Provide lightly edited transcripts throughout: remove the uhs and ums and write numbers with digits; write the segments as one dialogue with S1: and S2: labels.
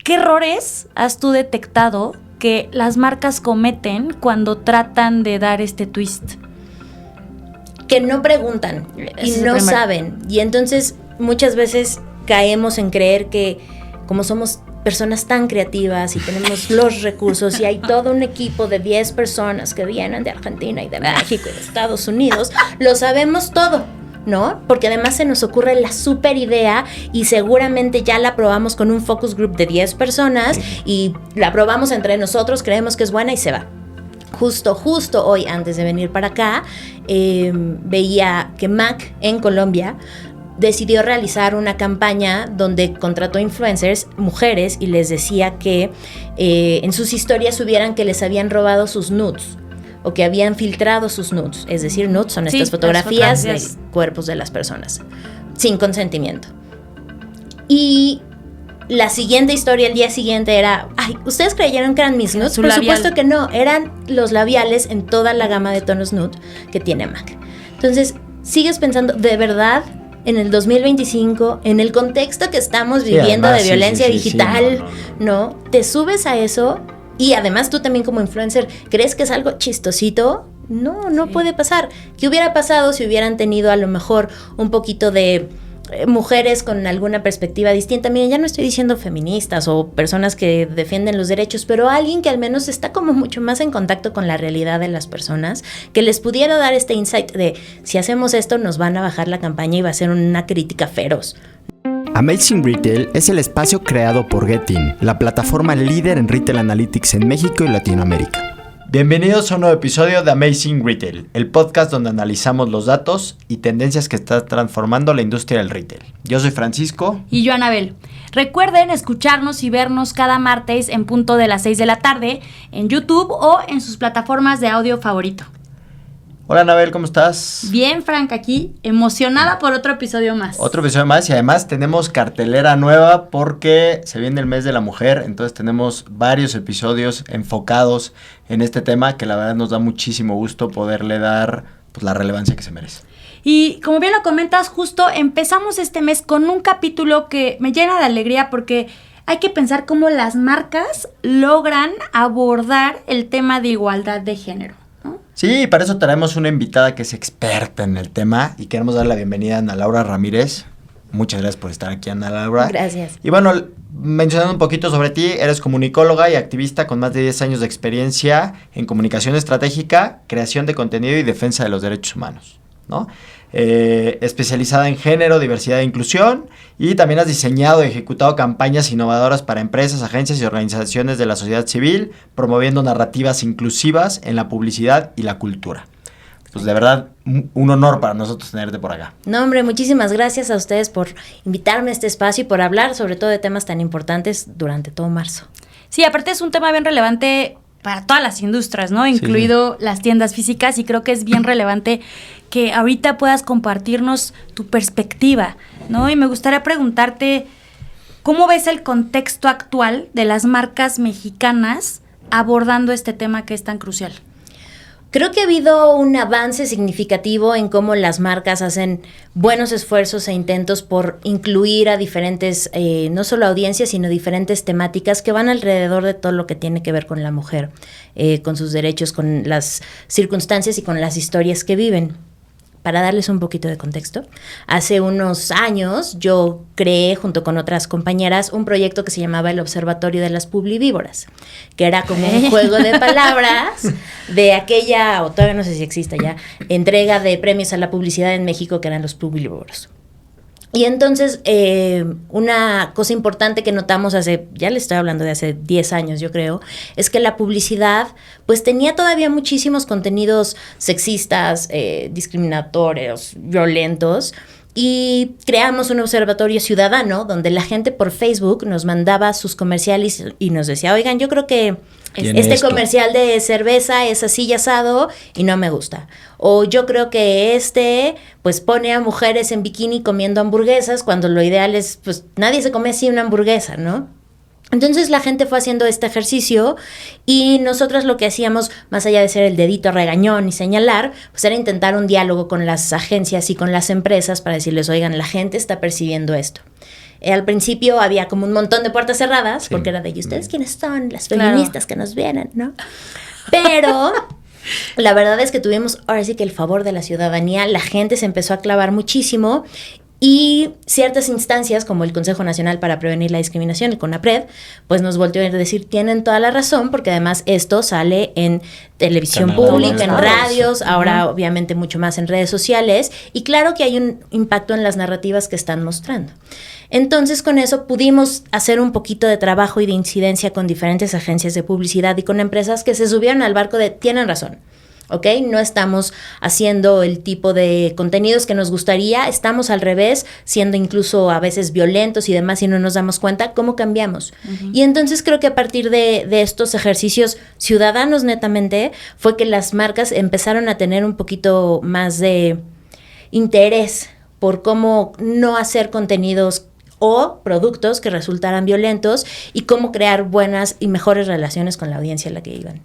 S1: ¿qué errores has tú detectado que las marcas cometen cuando tratan de dar este twist?
S2: Que no preguntan y no saben. Y entonces muchas veces caemos en creer que como somos personas tan creativas y tenemos los recursos y hay todo un equipo de 10 personas que vienen de Argentina y de México y de Estados Unidos, lo sabemos todo, ¿no? Porque además se nos ocurre la super idea y seguramente ya la probamos con un focus group de 10 personas y la probamos entre nosotros, creemos que es buena y se va. Justo hoy, antes de venir para acá, veía que MAC en Colombia decidió realizar una campaña donde contrató influencers, mujeres, y les decía que en sus historias subieran que les habían robado sus nudes o que habían filtrado sus nudes. Es decir, nudes son estas fotografías de cuerpos de las personas sin consentimiento. Y la siguiente historia, el día siguiente era, ¿ustedes creyeron que eran mis nudes? Por supuesto que no, eran los labiales en toda la gama de tonos nude que tiene MAC. Entonces, sigues pensando, ¿de verdad en el 2025, en el contexto que estamos viviendo además, de violencia digital, no? ¿Te subes a eso? Y además tú también como influencer, ¿crees que es algo chistosito? No puede pasar. ¿Qué hubiera pasado si hubieran tenido a lo mejor un poquito de mujeres con alguna perspectiva distinta? Miren, ya no estoy diciendo feministas o personas que defienden los derechos, pero alguien que al menos está como mucho más en contacto con la realidad de las personas, que les pudiera dar este insight de si hacemos esto nos van a bajar la campaña y va a ser una crítica feroz.
S3: Amazing Retail es el espacio creado por Getin, la plataforma líder en Retail Analytics en México y Latinoamérica.
S4: Bienvenidos a un nuevo episodio de Amazing Retail, el podcast donde analizamos los datos y tendencias que están transformando la industria del retail. Yo soy Francisco.
S1: Y yo, Anabel. Recuerden escucharnos y vernos cada martes en punto de las 6 de la tarde en YouTube o en sus plataformas de audio favorito.
S4: Hola, Anabel, ¿cómo estás?
S1: Bien, Frank, aquí, emocionada por otro episodio más.
S4: Otro episodio más y además tenemos cartelera nueva porque se viene el mes de la mujer, entonces tenemos varios episodios enfocados en este tema que la verdad nos da muchísimo gusto poderle dar pues, la relevancia que se merece.
S1: Y como bien lo comentas, justo empezamos este mes con un capítulo que me llena de alegría porque hay que pensar cómo las marcas logran abordar el tema de igualdad de género.
S4: Sí, para eso traemos una invitada que es experta en el tema y queremos dar la bienvenida a Ana Laura Ramírez. Muchas gracias por estar aquí, Ana Laura.
S2: Gracias.
S4: Y bueno, mencionando un poquito sobre ti, eres comunicóloga y activista con más de 10 años de experiencia en comunicación estratégica, creación de contenido y defensa de los derechos humanos, ¿no? Especializada en género, diversidad e inclusión, y también has diseñado y ejecutado campañas innovadoras para empresas, agencias y organizaciones de la sociedad civil, promoviendo narrativas inclusivas en la publicidad y la cultura. Pues de verdad, un honor para nosotros tenerte por acá.
S2: No, hombre, muchísimas gracias a ustedes por invitarme a este espacio y por hablar sobre todo de temas tan importantes durante todo marzo.
S1: Sí, aparte es un tema bien relevante para todas las industrias, ¿no? Incluido las tiendas físicas, y creo que es bien relevante que ahorita puedas compartirnos tu perspectiva, ¿no? Y me gustaría preguntarte, ¿cómo ves el contexto actual de las marcas mexicanas abordando este tema que es tan crucial?
S2: Creo que ha habido un avance significativo en cómo las marcas hacen buenos esfuerzos e intentos por incluir a diferentes, no solo audiencias, sino diferentes temáticas que van alrededor de todo lo que tiene que ver con la mujer, con sus derechos, con las circunstancias y con las historias que viven. Para darles un poquito de contexto, hace unos años yo creé junto con otras compañeras un proyecto que se llamaba el Observatorio de las Publivíboras, que era como un juego de palabras de aquella, o todavía no sé si existe ya, entrega de premios a la publicidad en México que eran los Publivíboros. Y entonces, una cosa importante que notamos ya les estoy hablando de hace 10 años, yo creo, es que la publicidad, pues tenía todavía muchísimos contenidos sexistas, discriminatorios, violentos, y creamos un observatorio ciudadano donde la gente por Facebook nos mandaba sus comerciales y nos decía, oigan, yo creo que este comercial de cerveza es así y asado y no me gusta. O yo creo que pues pone a mujeres en bikini comiendo hamburguesas cuando lo ideal es, pues nadie se come así una hamburguesa, ¿no? Entonces la gente fue haciendo este ejercicio y nosotros lo que hacíamos, más allá de ser el dedito regañón y señalar, pues era intentar un diálogo con las agencias y con las empresas para decirles, oigan, la gente está percibiendo esto. Al principio había como un montón de puertas cerradas,
S4: Sí.
S2: porque era de, ¿y ustedes quiénes son? Las feministas que nos vienen, ¿no? Pero la verdad es que tuvimos ahora sí que el favor de la ciudadanía, la gente se empezó a clavar muchísimo y ciertas instancias como el Consejo Nacional para Prevenir la Discriminación, el CONAPRED, pues nos volteó a decir, tienen toda la razón, porque además esto sale en televisión
S4: Canales
S2: pública, en
S4: abiertos.
S2: radios, ahora obviamente mucho más en redes sociales, y claro que hay un impacto en las narrativas que están mostrando. Entonces, con eso pudimos hacer un poquito de trabajo y de incidencia con diferentes agencias de publicidad y con empresas que se subieron al barco de, tienen razón, ¿ok? No estamos haciendo el tipo de contenidos que nos gustaría, estamos al revés, siendo incluso a veces violentos y demás y no nos damos cuenta, ¿cómo cambiamos? Y entonces creo que a partir de estos ejercicios ciudadanos netamente, fue que las marcas empezaron a tener un poquito más de interés por cómo no hacer contenidos o productos que resultaran violentos y cómo crear buenas y mejores relaciones con la audiencia a la que iban.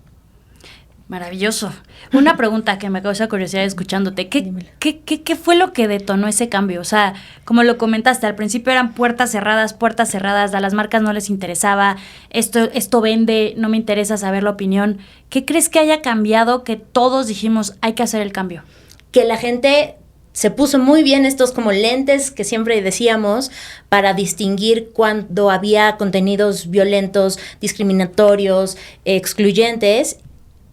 S1: Maravilloso. Una pregunta que me causa curiosidad escuchándote. ¿Qué fue lo que detonó ese cambio? O sea, como lo comentaste, al principio eran puertas cerradas, a las marcas no les interesaba, esto vende, no me interesa saber la opinión. ¿Qué crees que haya cambiado que todos dijimos, hay que hacer el cambio?
S2: Que la gente se puso muy bien estos como lentes que siempre decíamos para distinguir cuando había contenidos violentos, discriminatorios, excluyentes,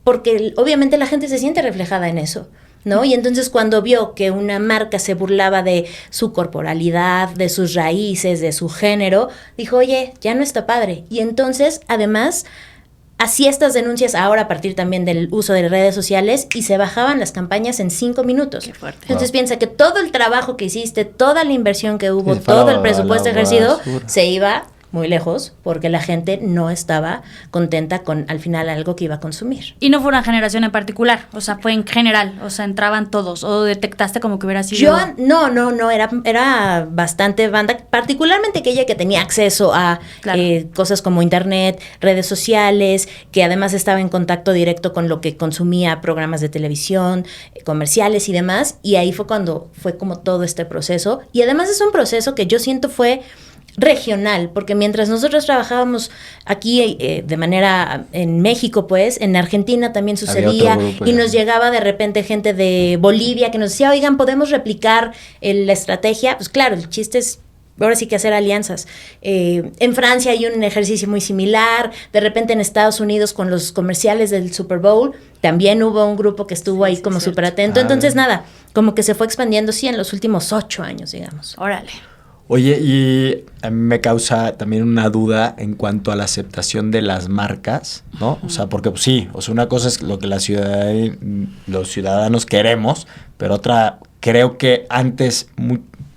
S2: porque obviamente la gente se siente reflejada en eso, ¿no? Y entonces cuando vio que una marca se burlaba de su corporalidad, de sus raíces, de su género, dijo, oye, ya no está padre. Y entonces, además, hacía estas denuncias ahora a partir también del uso de redes sociales y se bajaban las campañas en 5 minutos.
S1: Qué fuerte.
S2: Entonces piensa que todo el trabajo que hiciste, toda la inversión que hubo,
S4: Sí, fue
S2: todo
S4: a
S2: el presupuesto
S4: la
S2: ejercido,
S4: basura.
S2: se iba muy lejos porque la gente no estaba contenta con al final algo que iba a consumir.
S1: Y no fue una generación en particular, o sea, fue en general, o sea, entraban todos, o detectaste como que hubiera sido...
S2: Yo, no, era bastante banda, particularmente aquella que tenía acceso a
S1: Claro.
S2: cosas como internet, redes sociales, que además estaba en contacto directo con lo que consumía, programas de televisión, comerciales y demás, y ahí fue cuando fue como todo este proceso, y además es un proceso que yo siento fue regional, porque mientras nosotros trabajábamos aquí de manera en México, pues, en Argentina también
S4: Había
S2: sucedía,
S4: otro grupo
S2: y
S4: ya.
S2: nos llegaba de repente gente de Bolivia que nos decía, oigan, ¿podemos replicar la estrategia? Pues claro, el chiste es ahora sí que hacer alianzas. En Francia hay un ejercicio muy similar, de repente en Estados Unidos con los comerciales del Super Bowl, también hubo un grupo que estuvo ahí como súper atento, entonces nada, como que se fue expandiendo, sí, en los últimos 8 años, digamos.
S1: Órale.
S4: Oye, y a mí me causa también una duda en cuanto a la aceptación de las marcas, ¿no? O sea, porque pues, sí, o sea, una cosa es lo que los ciudadanos queremos, pero otra, creo que antes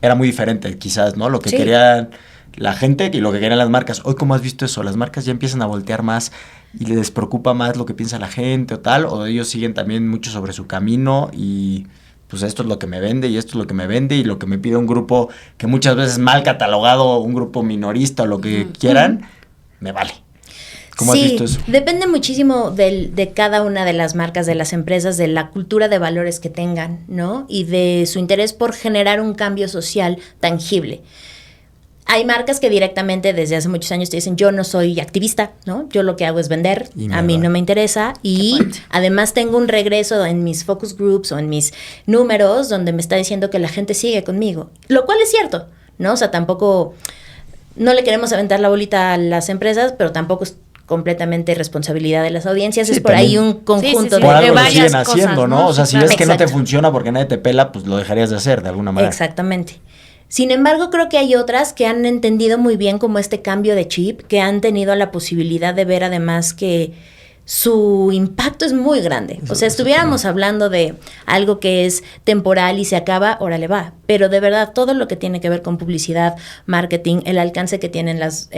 S4: era muy diferente, quizás, ¿no? Lo que
S2: Sí.
S4: querían la gente y lo que querían las marcas. Hoy, ¿cómo has visto eso? Las marcas ya empiezan a voltear más y les preocupa más lo que piensa la gente o tal, o ellos siguen también mucho sobre su camino y... pues esto es lo que me vende y esto es lo que me vende y lo que me pide un grupo que muchas veces mal catalogado, un grupo minorista o lo que quieran, me vale. ¿Cómo has visto eso?
S2: Depende muchísimo de cada una de las marcas, de las empresas, de la cultura de valores que tengan, ¿no? Y de su interés por generar un cambio social tangible. Hay marcas que directamente desde hace muchos años te dicen, yo no soy activista, ¿no? Yo lo que hago es vender,
S4: Y me
S2: a mí
S4: vale.
S2: no me interesa. Y además tengo un regreso en mis focus groups o en mis números donde me está diciendo que la gente sigue conmigo. Lo cual es cierto, ¿no? O sea, tampoco, no le queremos aventar la bolita a las empresas, pero tampoco es completamente responsabilidad de las audiencias.
S4: Sí,
S2: es por
S4: también.
S2: ahí un conjunto
S1: sí,
S4: Por
S1: de
S4: algo lo
S1: varias
S4: siguen
S1: cosas,
S4: haciendo, ¿no?
S1: ¿no?
S4: O sea, si
S1: Claro.
S4: ves que no te
S2: Exacto.
S4: funciona porque nadie te pela, pues lo dejarías de hacer de alguna manera.
S2: Exactamente. Sin embargo, creo que hay otras que han entendido muy bien como este cambio de chip, que han tenido la posibilidad de ver además que su impacto es muy grande. O sea, estuviéramos hablando de algo que es temporal y se acaba, órale va. Pero de verdad, todo lo que tiene que ver con publicidad, marketing, el alcance que tienen las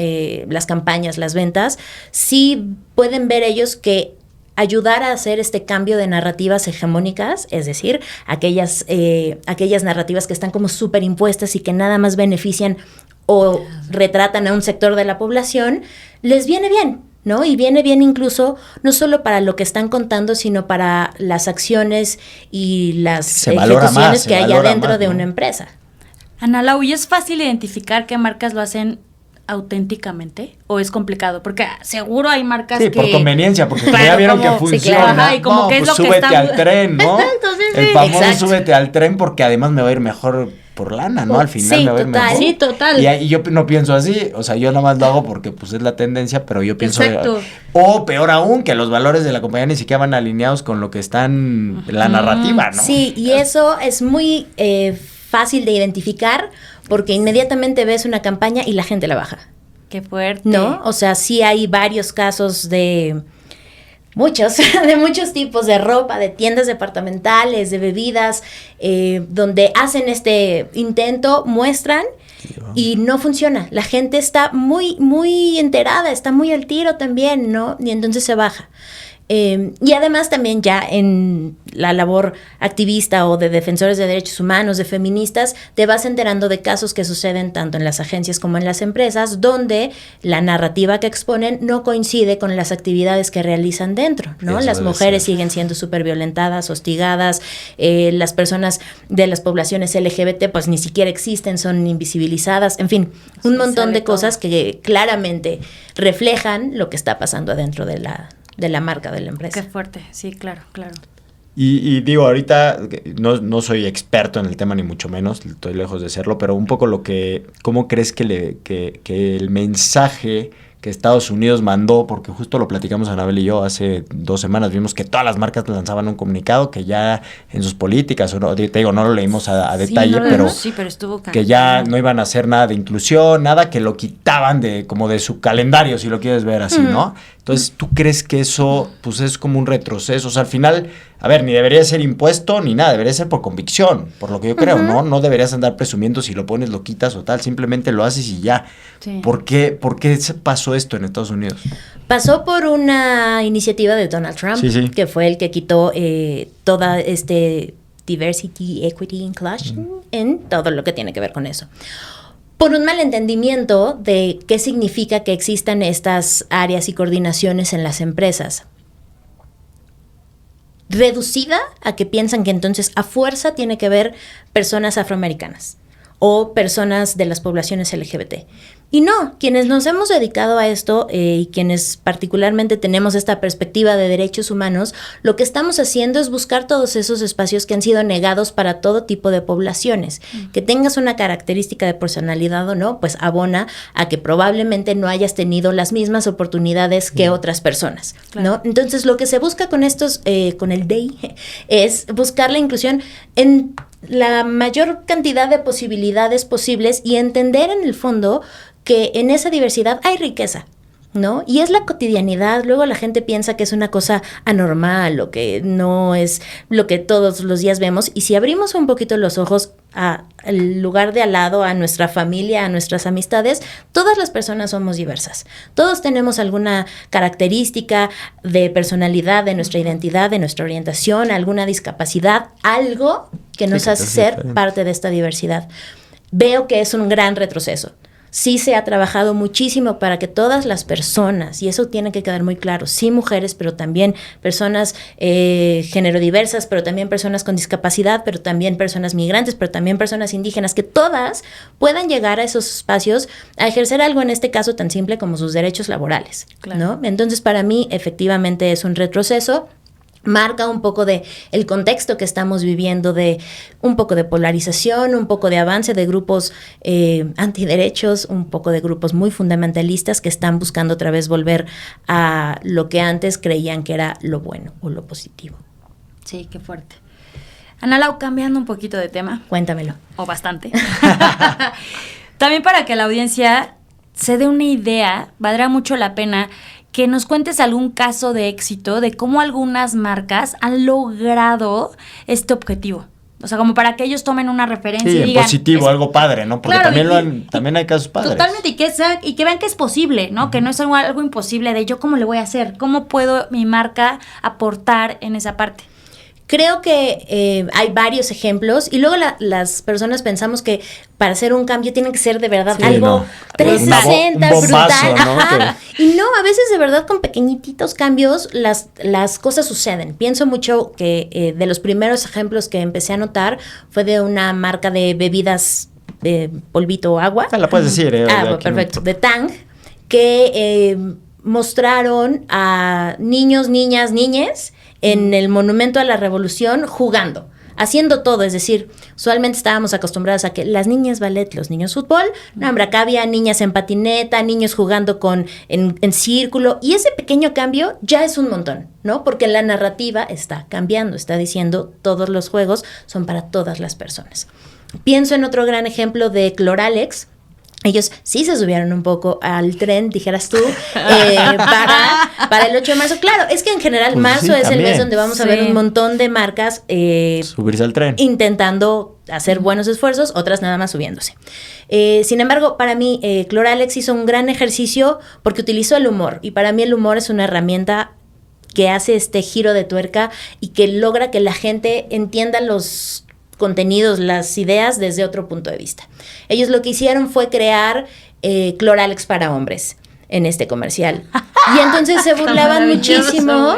S2: campañas, las ventas, sí pueden ver ellos que ayudar a hacer este cambio de narrativas hegemónicas, es decir, aquellas narrativas que están como superimpuestas y que nada más benefician o retratan a un sector de la población, les viene bien, ¿no? Y viene bien incluso no solo para lo que están contando, sino para las acciones y las
S4: Se valora
S2: ejecuciones
S4: más, se
S2: que hay
S4: valora
S2: adentro
S4: más,
S2: de
S4: ¿no?
S2: una empresa.
S1: Ana Lau, ¿y es fácil identificar qué marcas lo hacen auténticamente o es complicado? Porque seguro hay marcas que...
S4: Sí, por conveniencia, porque
S1: Claro,
S4: ya vieron
S1: como-
S4: que funciona.
S1: sí, claro. Ajá, y como que es
S4: pues
S1: lo que
S4: súbete
S1: está-
S4: al tren, ¿no?
S1: Entonces,
S4: El
S1: sí.
S4: famoso
S2: Exacto.
S4: súbete al tren porque además me va a ir mejor por lana, ¿no? Al final
S2: Sí,
S4: me va a ir
S2: total.
S4: mejor.
S1: Sí, total.
S4: Y yo no pienso así, o sea, yo nada más lo hago porque pues es la tendencia, pero yo pienso...
S1: Exacto.
S4: O peor aún, que los valores de la compañía ni siquiera van alineados con lo que están en la narrativa, ¿no?
S2: Sí, y eso es muy fácil de identificar porque inmediatamente ves una campaña y la gente la baja,
S1: Qué fuerte.
S2: ¿no? O sea, sí hay varios casos de muchos tipos de ropa, de tiendas departamentales, de bebidas, donde hacen este intento, muestran y no funciona. La gente está muy enterada, está muy al tiro también, ¿no? Y entonces se baja. Y además también ya en la labor activista o de defensores de derechos humanos, de feministas, te vas enterando de casos que suceden tanto en las agencias como en las empresas, donde la narrativa que exponen no coincide con las actividades que realizan dentro, ¿no?
S4: Eso
S2: Las
S4: debe
S2: mujeres
S4: ser.
S2: siguen siendo súper violentadas, hostigadas, las personas de las poblaciones LGBT pues ni siquiera existen, son invisibilizadas, en fin, un
S1: Sí,
S2: montón
S1: sale
S2: de cosas
S1: todo.
S2: que claramente reflejan lo que está pasando adentro de la marca de la empresa.
S1: Qué fuerte, sí, claro.
S4: Y digo, ahorita no soy experto en el tema ni mucho menos, estoy lejos de serlo, pero un poco ¿cómo crees que el mensaje que Estados Unidos mandó, porque justo lo platicamos Anabel y yo hace 2 semanas, vimos que todas las marcas lanzaban un comunicado que ya en sus políticas, o no, te digo, no lo leímos a
S1: Sí,
S4: detalle,
S1: no lo
S4: pero
S1: vimos, sí, pero estuvo
S4: que ya no iban a hacer nada de inclusión, nada que lo quitaban como de su calendario, si lo quieres ver así, ¿no? Entonces, ¿tú crees que eso pues es como un retroceso? O sea, al final, a ver, ni debería ser impuesto ni nada, debería ser por convicción, por lo que yo creo, ¿no? No deberías andar presumiendo si lo pones, lo quitas o tal, simplemente lo haces y ya.
S1: Sí.
S4: ¿Por qué se pasó esto en Estados Unidos?
S2: Pasó por una iniciativa de Donald Trump,
S4: Sí.
S2: que fue el que quitó toda diversity, equity, inclusion en todo lo que tiene que ver con eso. Por un malentendimiento de qué significa que existan estas áreas y coordinaciones en las empresas. Reducida a que piensan que entonces a fuerza tiene que haber personas afroamericanas o personas de las poblaciones LGBT. Y no, quienes nos hemos dedicado a esto y quienes particularmente tenemos esta perspectiva de derechos humanos, lo que estamos haciendo es buscar todos esos espacios que han sido negados para todo tipo de poblaciones. Que tengas una característica de personalidad o no, pues abona a que probablemente no hayas tenido las mismas oportunidades que otras personas,
S1: Claro.
S2: ¿no? Entonces, lo que se busca con estos, con el DEI, es buscar la inclusión en la mayor cantidad de posibilidades posibles y entender en el fondo que en esa diversidad hay riqueza, ¿no? Y es la cotidianidad. Luego la gente piensa que es una cosa anormal o que no es lo que todos los días vemos. Y si abrimos un poquito los ojos al lugar de al lado, a nuestra familia, a nuestras amistades, todas las personas somos diversas. Todos tenemos alguna característica de personalidad, de nuestra identidad, de nuestra orientación, alguna discapacidad, algo que nos
S4: que
S2: hace
S4: te hace
S2: ser
S4: diferente.
S2: parte de esta diversidad. Veo que es un gran retroceso. Sí se ha trabajado muchísimo para que todas las personas, y eso tiene que quedar muy claro, sí mujeres, pero también personas género diversas, pero también personas con discapacidad, pero también personas migrantes, pero también personas indígenas, que todas puedan llegar a esos espacios a ejercer algo, en este caso tan simple como sus derechos laborales,
S1: Claro.
S2: ¿no? Entonces, para mí, efectivamente es un retroceso. Marca un poco de el contexto que estamos viviendo, de un poco de polarización, un poco de avance de grupos antiderechos, un poco de grupos muy fundamentalistas que están buscando otra vez volver a lo que antes creían que era lo bueno o lo positivo.
S1: Sí, qué fuerte. Ana Lau, cambiando un poquito de tema,
S2: Cuéntamelo.
S1: o bastante. También para que la audiencia se dé una idea, valdrá mucho la pena que nos cuentes algún caso de éxito de cómo algunas marcas han logrado este objetivo. O sea, como para que ellos tomen una referencia
S4: Sí,
S1: y
S4: en
S1: digan...
S4: positivo,
S1: es-
S4: algo padre, ¿no? Porque
S1: Claro,
S4: también hay casos padres.
S1: Totalmente, y que vean que es posible, ¿no? Que no es algo imposible de yo cómo le voy a hacer, cómo puedo mi marca aportar en esa parte.
S2: Creo que hay varios ejemplos y luego las personas pensamos que para hacer un cambio tiene que ser de verdad
S4: Sí,
S2: algo
S4: no.
S2: 360,
S4: Un bombazo,
S2: brutal.
S4: ¿no?
S2: Ajá. Y no, a veces de verdad con pequeñitos cambios las cosas suceden. Pienso mucho que de los primeros ejemplos que empecé a notar fue de una marca de bebidas polvito agua.
S4: La puedes decir,
S2: perfecto. De Tang, que mostraron a niños, niñas, niñes en el Monumento a la Revolución jugando, haciendo todo, es decir, usualmente estábamos acostumbrados a que las niñas ballet, los niños fútbol, no, hombre, acá había niñas en patineta, niños jugando en círculo, y ese pequeño cambio ya es un montón, ¿no? Porque la narrativa está cambiando, está diciendo todos los juegos son para todas las personas. Pienso en otro gran ejemplo de Cloralex. Ellos sí se subieron un poco al tren, dijeras tú, para el 8 de marzo. Claro, es que en general
S4: pues
S2: marzo
S4: sí,
S2: es
S4: también.
S2: el mes donde vamos a ver un montón de marcas
S4: subirse al tren,
S2: intentando hacer buenos esfuerzos, otras nada más subiéndose. Sin embargo, para mí, Cloralex hizo un gran ejercicio porque utilizó el humor. Y para mí el humor es una herramienta que hace este giro de tuerca y que logra que la gente entienda los contenidos, las ideas desde otro punto de vista. Ellos lo que hicieron fue crear Cloralex para hombres en este comercial. Y entonces se burlaban muchísimo.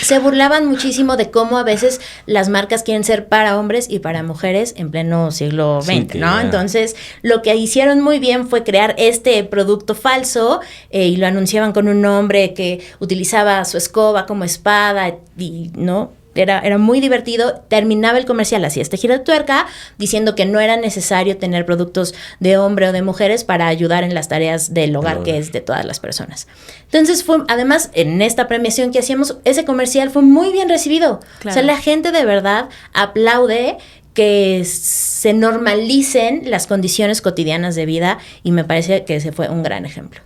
S2: Se burlaban muchísimo de cómo a veces las marcas quieren ser para hombres y para mujeres en pleno siglo XX, sí, ¿no? Entonces, lo que hicieron muy bien fue crear este producto falso y lo anunciaban con un hombre que utilizaba su escoba como espada y, ¿no? Era muy divertido. Terminaba el comercial así, este giro de tuerca, diciendo que no era necesario tener productos de hombre o de mujeres para ayudar en las tareas del hogar, que es de todas las personas. Entonces, además, en esta premiación que hacíamos, ese comercial fue muy bien recibido. Claro. O sea, la gente de verdad aplaude que se normalicen las condiciones cotidianas de vida y me parece que ese fue un gran ejemplo.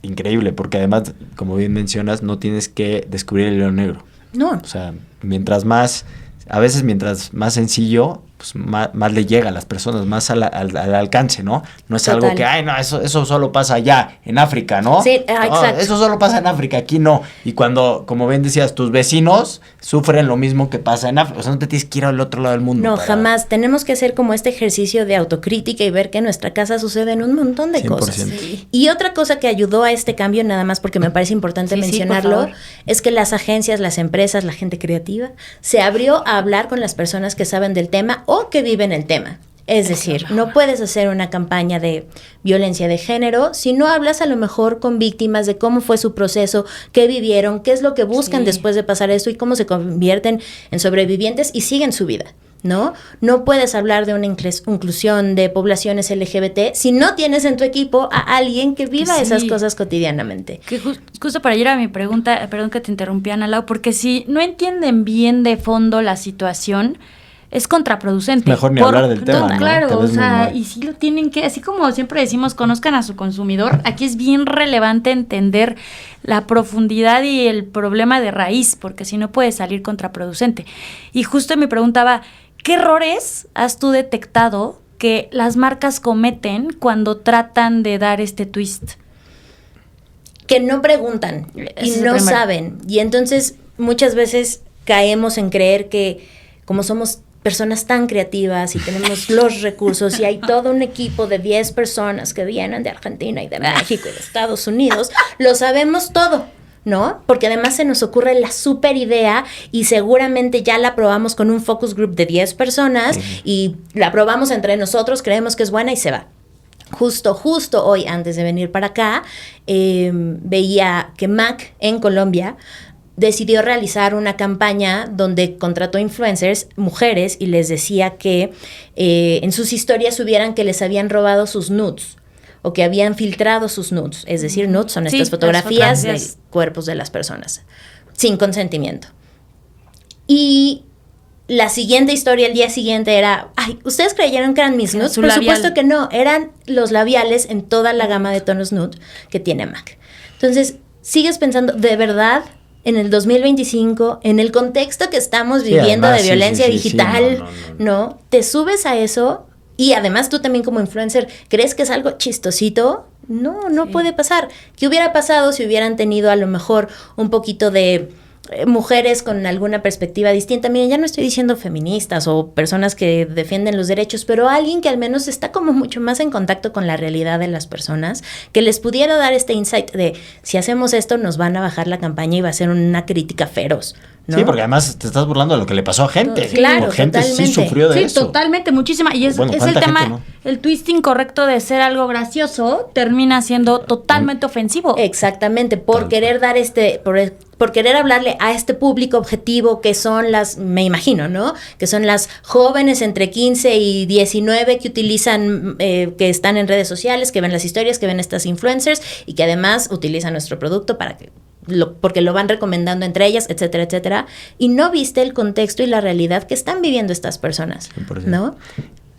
S4: Increíble, porque además, como bien mencionas, no tienes que descubrir el hilo negro.
S2: No.
S4: O sea, mientras más sencillo, pues más le llega a las personas, más al alcance, ¿no? No es algo que, no, eso solo pasa allá, en África, ¿no?
S2: Sí, exacto.
S4: Eso solo pasa en África, aquí no. Y cuando, como bien decías, tus vecinos sufren lo mismo que pasa en África. O sea, no te tienes que ir al otro lado del mundo.
S2: No, jamás. Tenemos que hacer como este ejercicio de autocrítica y ver que en nuestra casa suceden un montón de 100%. Cosas. Sí. Y otra cosa que ayudó a este cambio, nada más porque me parece importante mencionarlo, es que las agencias, las empresas, la gente creativa, se abrió a hablar con las personas que saben del tema o que viven el tema. Es decir, no puedes hacer una campaña de violencia de género si no hablas a lo mejor con víctimas de cómo fue su proceso, qué vivieron, qué es lo que buscan después de pasar esto y cómo se convierten en sobrevivientes y siguen su vida, ¿no? No puedes hablar de una inclusión de poblaciones LGBT si no tienes en tu equipo a alguien que viva esas cosas cotidianamente.
S1: Que justo para ir a mi pregunta, perdón que te interrumpí, Ana Lau, porque si no entienden bien de fondo la situación, es contraproducente.
S4: Mejor ni hablar del tema, ¿no?
S1: Claro, o sea, y sí lo tienen que, así como siempre decimos, conozcan a su consumidor, aquí es bien relevante entender la profundidad y el problema de raíz, porque si no puede salir contraproducente. Y justo me preguntaba, ¿qué errores has tú detectado que las marcas cometen cuando tratan de dar este twist?
S2: Que no preguntan y no saben. Y entonces muchas veces caemos en creer que como somos personas tan creativas y tenemos los recursos y hay todo un equipo de 10 personas que vienen de Argentina y de México y de Estados Unidos, lo sabemos todo, ¿no? Porque además se nos ocurre la super idea y seguramente ya la probamos con un focus group de 10 personas y la probamos entre nosotros, creemos que es buena y se va. Justo hoy, antes de venir para acá, veía que MAC en Colombia decidió realizar una campaña donde contrató influencers, mujeres, y les decía que en sus historias subieran que les habían robado sus nudes o que habían filtrado sus nudes. Es decir, nudes son estas fotografías de cuerpos de las personas sin consentimiento. Y la siguiente historia, el día siguiente era, ¿ustedes creyeron que eran mis nudes? Por supuesto que no, eran los labiales en toda la gama de tonos nude que tiene MAC. Entonces, sigues pensando, ¿de verdad? En el 2025, en el contexto que estamos viviendo además, de violencia digital, no, te subes a eso y además tú también como influencer, ¿crees que es algo chistosito? No puede pasar. ¿Qué hubiera pasado si hubieran tenido a lo mejor un poquito de mujeres con alguna perspectiva distinta. Miren, ya no estoy diciendo feministas o personas que defienden los derechos, pero alguien que al menos está como mucho más en contacto con la realidad de las personas, que les pudiera dar este insight de si hacemos esto nos van a bajar la campaña y va a ser una crítica feroz, ¿no?
S4: Sí, porque además te estás burlando de lo que le pasó a gente.
S2: Claro,
S4: gente
S2: totalmente.
S4: sí sufrió de eso.
S1: Sí, totalmente, muchísima. Y es el
S4: ¿cuánta
S1: tema,
S4: gente, no?
S1: el twist incorrecto de ser algo gracioso termina siendo totalmente ofensivo.
S2: Exactamente, por querer dar por querer hablarle a este público objetivo que son me imagino, ¿no? Que son las jóvenes entre 15 y 19 que utilizan, que están en redes sociales, que ven las historias, que ven estas influencers y que además utilizan nuestro producto porque lo van recomendando entre ellas, etcétera, etcétera. Y no viste el contexto y la realidad que están viviendo estas personas, 100%. ¿No?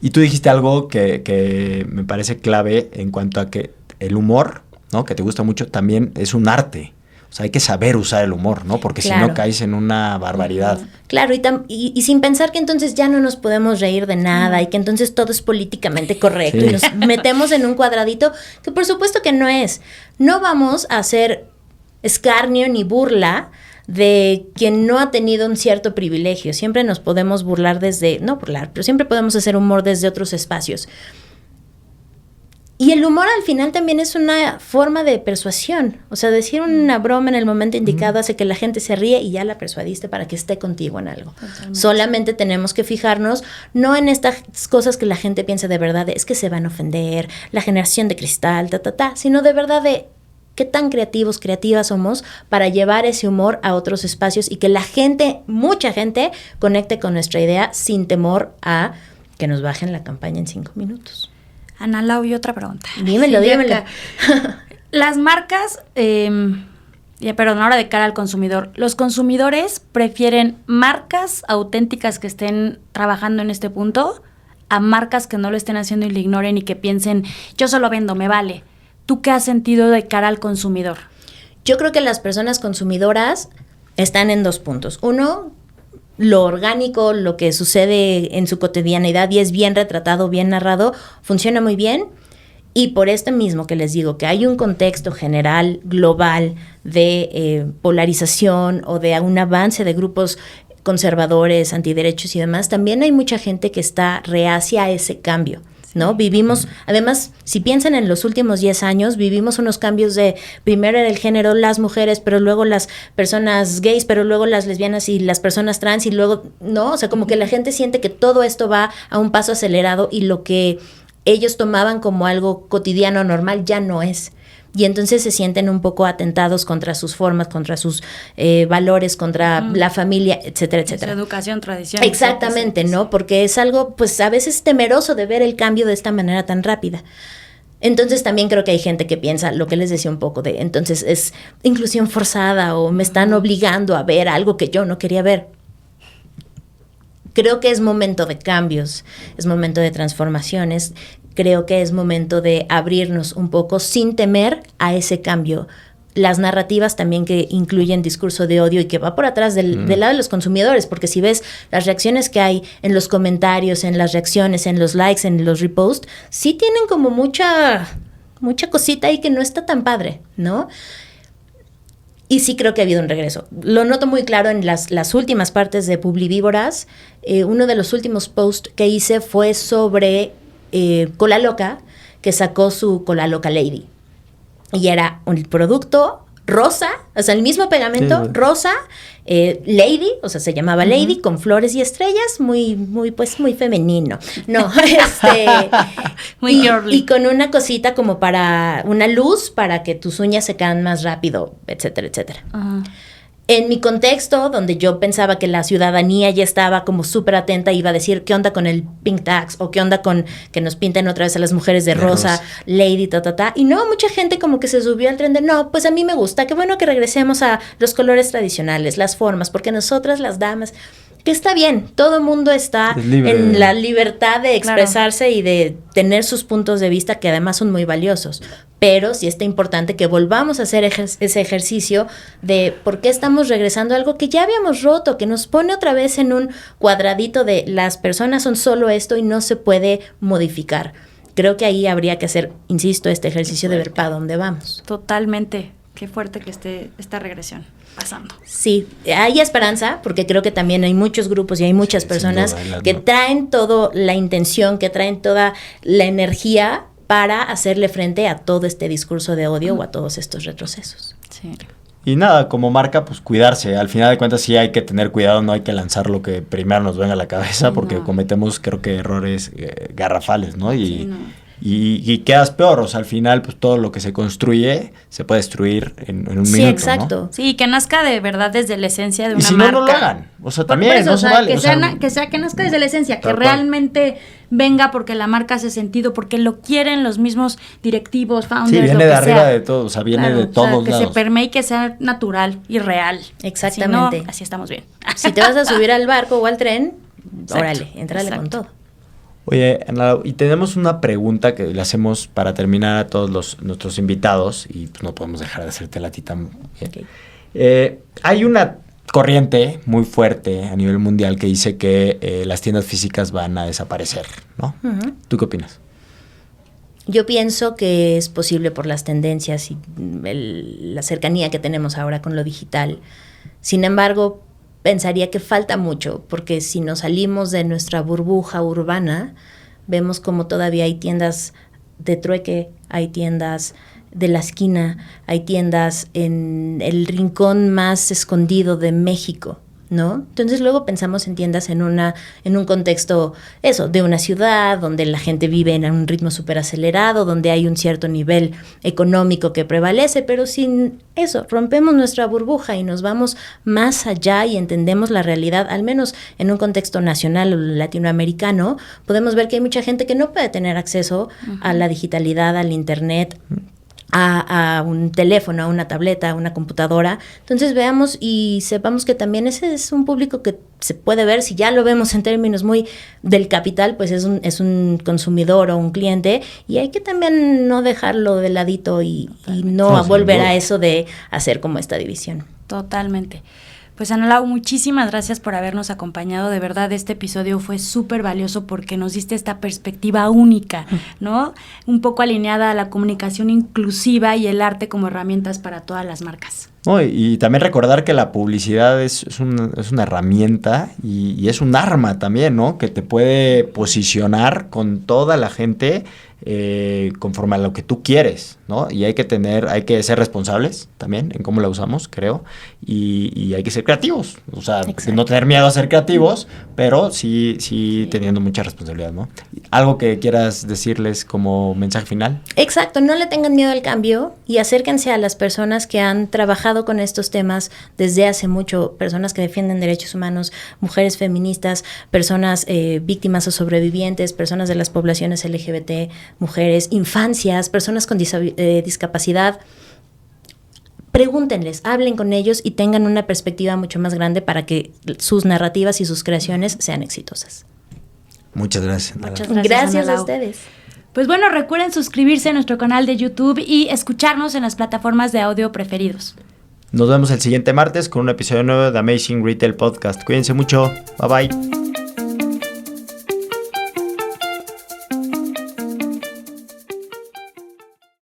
S4: Y tú dijiste algo que me parece clave en cuanto a que el humor, ¿no? Que te gusta mucho, también es un arte. O sea, hay que saber usar el humor, ¿no? Porque claro, si no caes en una barbaridad.
S2: Claro, y sin pensar que entonces ya no nos podemos reír de nada y que entonces todo es políticamente correcto y nos metemos en un cuadradito que por supuesto que no es. No vamos a hacer escarnio ni burla de quien no ha tenido un cierto privilegio. Siempre nos podemos burlar pero siempre podemos hacer humor desde otros espacios. Y el humor al final también es una forma de persuasión. O sea, decir una broma en el momento indicado hace que la gente se ríe y ya la persuadiste para que esté contigo en algo. Totalmente. Solamente tenemos que fijarnos no en estas cosas que la gente piensa de verdad, es que se van a ofender, la generación de cristal, sino de verdad de qué tan creativos, creativas somos para llevar ese humor a otros espacios y que la gente, mucha gente, conecte con nuestra idea sin temor a que nos bajen la campaña en 5 minutos.
S1: Ana Lau, y otra pregunta.
S2: Dímelo.
S1: Las marcas, perdón, ahora de cara al consumidor, ¿los consumidores prefieren marcas auténticas que estén trabajando en este punto a marcas que no lo estén haciendo y lo ignoren y que piensen, yo solo vendo, me vale? ¿Tú qué has sentido de cara al consumidor?
S2: Yo creo que las personas consumidoras están en 2 puntos. Uno, lo orgánico, lo que sucede en su cotidianidad y es bien retratado, bien narrado, funciona muy bien. Y por esto mismo que les digo, que hay un contexto general, global, de polarización o de un avance de grupos conservadores, antiderechos y demás, también hay mucha gente que está reacia a ese cambio, ¿no? Vivimos, además, si piensan en los últimos 10 años, vivimos unos cambios de, primero era el género, las mujeres, pero luego las personas gays, pero luego las lesbianas y las personas trans y luego, ¿no? O sea, como que la gente siente que todo esto va a un paso acelerado y lo que ellos tomaban como algo cotidiano, normal, ya no es. Y entonces se sienten un poco atentados contra sus formas, contra sus valores, contra la familia, etcétera, etcétera.
S1: Su educación, tradición.
S2: Exactamente, ¿no? Porque es algo, pues, a veces temeroso de ver el cambio de esta manera tan rápida. Entonces también creo que hay gente que piensa, lo que les decía un poco de, entonces es inclusión forzada o me están obligando a ver algo que yo no quería ver. Creo que es momento de cambios, es momento de transformaciones. Creo que es momento de abrirnos un poco sin temer a ese cambio. Las narrativas también que incluyen discurso de odio y que va por atrás del lado de los consumidores, porque si ves las reacciones que hay en los comentarios, en las reacciones, en los likes, en los reposts, sí tienen como mucha cosita ahí que no está tan padre, ¿no? Y sí creo que ha habido un regreso. Lo noto muy claro en las últimas partes de Publivíboras. Uno de los últimos posts que hice fue sobre Cola Loca, que sacó su Cola Loca Lady. Y era un producto rosa, o sea, el mismo pegamento, rosa, Lady, o sea, se llamaba Lady, con flores y estrellas, muy femenino. No, muy girly. Y con una cosita como para una luz para que tus uñas se caen más rápido, etcétera, etcétera. En mi contexto, donde yo pensaba que la ciudadanía ya estaba como súper atenta, iba a decir, ¿qué onda con el pink tax? ¿O qué onda con que nos pinten otra vez a las mujeres de rosa, lady, Y no, mucha gente como que se subió al tren de, no, pues a mí me gusta, qué bueno que regresemos a los colores tradicionales, las formas, porque nosotras las damas, que está bien, todo el mundo está en la libertad de expresarse y de tener sus puntos de vista, que además son muy valiosos. Pero sí está importante que volvamos a hacer ese ejercicio de por qué estamos regresando a algo que ya habíamos roto, que nos pone otra vez en un cuadradito de las personas son solo esto y no se puede modificar. Creo que ahí habría que hacer, insisto, este ejercicio de ver para dónde vamos.
S1: Totalmente. Qué fuerte que esté esta regresión pasando.
S2: Sí, hay esperanza, porque creo que también hay muchos grupos y hay muchas personas que traen toda la intención, que traen toda la energía para hacerle frente a todo este discurso de odio o a todos estos retrocesos.
S1: Sí.
S4: Y nada, como marca, pues cuidarse. Al final de cuentas sí hay que tener cuidado, no hay que lanzar lo que primero nos venga a la cabeza, porque cometemos, creo que, errores garrafales, ¿no? Y quedas peor, o sea, al final, pues todo lo que se construye se puede destruir en un minuto,
S2: Sí, exacto.
S4: ¿no?
S1: Sí, que nazca de verdad desde la esencia de una
S4: y si
S1: marca.
S4: no lo hagan. O sea, también,
S1: eso,
S4: no se vale.
S1: Que nazca desde la esencia, que realmente venga porque la marca hace sentido, porque lo quieren los mismos directivos, founders,
S4: sí, viene
S1: lo que
S4: de arriba
S1: sea.
S4: de todo, o sea, viene de todos
S1: que
S4: lados.
S1: se permee y que sea natural y real.
S2: Exactamente.
S1: Si no, así estamos bien.
S2: Si te vas a subir al barco o al tren,
S1: Exacto,
S2: órale, entrale con todo.
S4: Oye, Ana, y tenemos una pregunta que le hacemos para terminar a todos nuestros invitados, y pues no podemos dejar de hacértela a ti también.
S2: Okay.
S4: Hay una corriente muy fuerte a nivel mundial que dice que las tiendas físicas van a desaparecer, ¿no?
S2: Uh-huh.
S4: ¿Tú qué opinas?
S2: Yo pienso que es posible por las tendencias y la cercanía que tenemos ahora con lo digital. Sin embargo, pensaría que falta mucho, porque si nos salimos de nuestra burbuja urbana, vemos como todavía hay tiendas de trueque, hay tiendas de la esquina, hay tiendas en el rincón más escondido de México, ¿no? Entonces luego pensamos en tiendas en un contexto, eso, de una ciudad donde la gente vive en un ritmo súper acelerado, donde hay un cierto nivel económico que prevalece, pero sin eso, rompemos nuestra burbuja y nos vamos más allá y entendemos la realidad, al menos en un contexto nacional o latinoamericano, podemos ver que hay mucha gente que no puede tener acceso a la digitalidad, al internet, a un teléfono, a una tableta, a una computadora. Entonces veamos y sepamos que también ese es un público que se puede ver, si ya lo vemos en términos muy del capital, pues es un consumidor o un cliente, y hay que también no dejarlo de ladito y no volver a eso de hacer como esta división.
S1: Totalmente. Pues Ana Lau, muchísimas gracias por habernos acompañado. De verdad, este episodio fue súper valioso porque nos diste esta perspectiva única, ¿no? Un poco alineada a la comunicación inclusiva y el arte como herramientas para todas las marcas.
S4: No, y también recordar que la publicidad es una herramienta y es un arma también, ¿no? Que te puede posicionar con toda la gente conforme a lo que tú quieres, ¿no? Y hay que ser responsables también en cómo la usamos, creo, y hay que ser creativos, o sea, no tener miedo a ser creativos, pero sí teniendo mucha responsabilidad, ¿no? ¿Algo que quieras decirles como mensaje final?
S2: Exacto, no le tengan miedo al cambio y acérquense a las personas que han trabajado con estos temas desde hace mucho, personas que defienden derechos humanos, mujeres feministas, personas víctimas o sobrevivientes, personas de las poblaciones LGBT, mujeres, infancias, personas con discapacidad. Pregúntenles, hablen con ellos y tengan una perspectiva mucho más grande para que sus narrativas y sus creaciones sean exitosas.
S4: Muchas gracias.
S1: Muchas
S2: Gracias
S1: Ana
S2: a
S1: Lau.
S2: ustedes.
S1: Pues bueno, recuerden suscribirse a nuestro canal de YouTube y escucharnos en las plataformas de audio preferidos.
S4: Nos vemos el siguiente martes con un episodio nuevo de Amazing Retail Podcast. Cuídense mucho. Bye bye.